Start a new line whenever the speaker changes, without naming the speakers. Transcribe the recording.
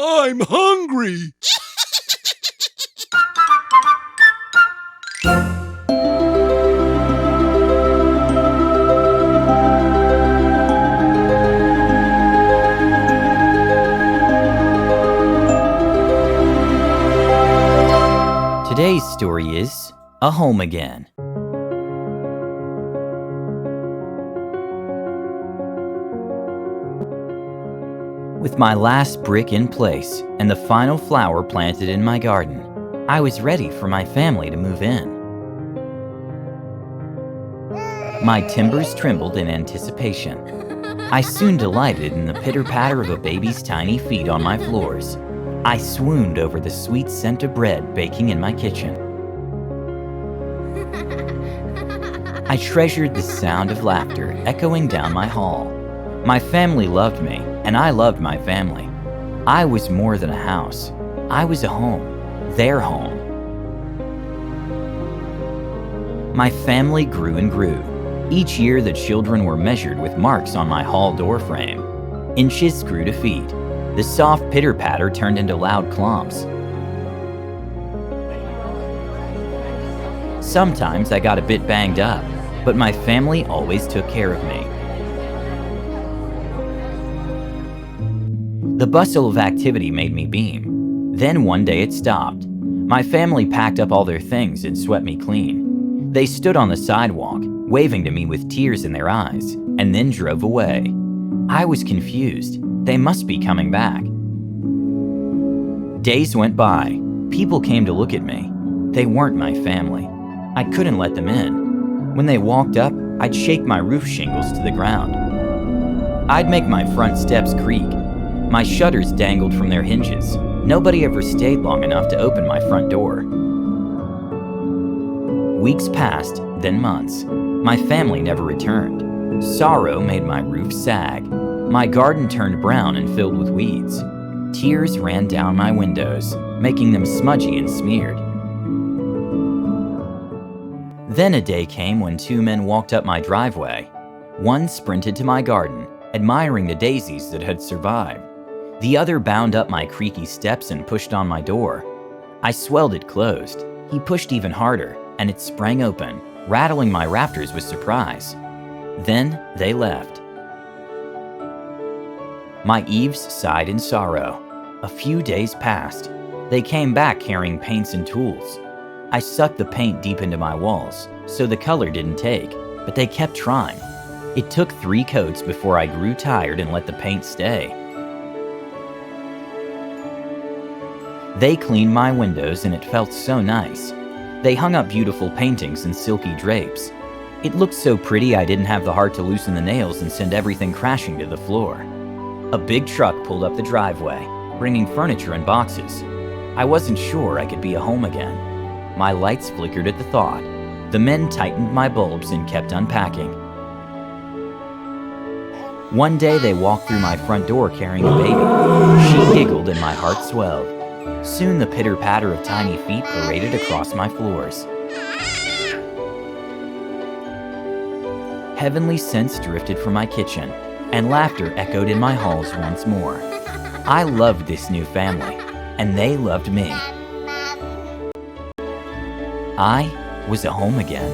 I'm hungry!
Today's story is A Home Again. With my last brick in place and the final flower planted in my garden, I was ready for my family to move in. My timbers trembled in anticipation. I soon delighted in the pitter-patter of a baby's tiny feet on my floors. I swooned over the sweet scent of bread baking in my kitchen. I treasured the sound of laughter echoing down my hall. My family loved me, and I loved my family. I was more than a house. I was a home, their home. My family grew and grew. Each year the children were measured with marks on my hall door frame. Inches grew to feet. The soft pitter-patter turned into loud clomps. Sometimes I got a bit banged up, but my family always took care of me. The bustle of activity made me beam. Then one day it stopped. My family packed up all their things and swept me clean. They stood on the sidewalk, waving to me with tears in their eyes, and then drove away. I was confused. They must be coming back. Days went by. People came to look at me. They weren't my family. I couldn't let them in. When they walked up, I'd shake my roof shingles to the ground. I'd make my front steps creak. My shutters dangled from their hinges. Nobody ever stayed long enough to open my front door. Weeks passed, then months. My family never returned. Sorrow made my roof sag. My garden turned brown and filled with weeds. Tears ran down my windows, making them smudgy and smeared. Then a day came when two men walked up my driveway. One sprinted to my garden, admiring the daisies that had survived. The other bound up my creaky steps and pushed on my door. I swelled it closed. He pushed even harder, and it sprang open, rattling my rafters with surprise. Then they left. My eaves sighed in sorrow. A few days passed. They came back carrying paints and tools. I sucked the paint deep into my walls, so the color didn't take, but they kept trying. It took 3 coats before I grew tired and let the paint stay. They cleaned my windows and it felt so nice. They hung up beautiful paintings and silky drapes. It looked so pretty I didn't have the heart to loosen the nails and send everything crashing to the floor. A big truck pulled up the driveway, bringing furniture and boxes. I wasn't sure I could be a home again. My lights flickered at the thought. The men tightened my bulbs and kept unpacking. One day they walked through my front door carrying a baby. She giggled and my heart swelled. Soon the pitter-patter of tiny feet paraded across my floors. Heavenly scents drifted from my kitchen, and laughter echoed in my halls once more. I loved this new family, and they loved me. I was a home again.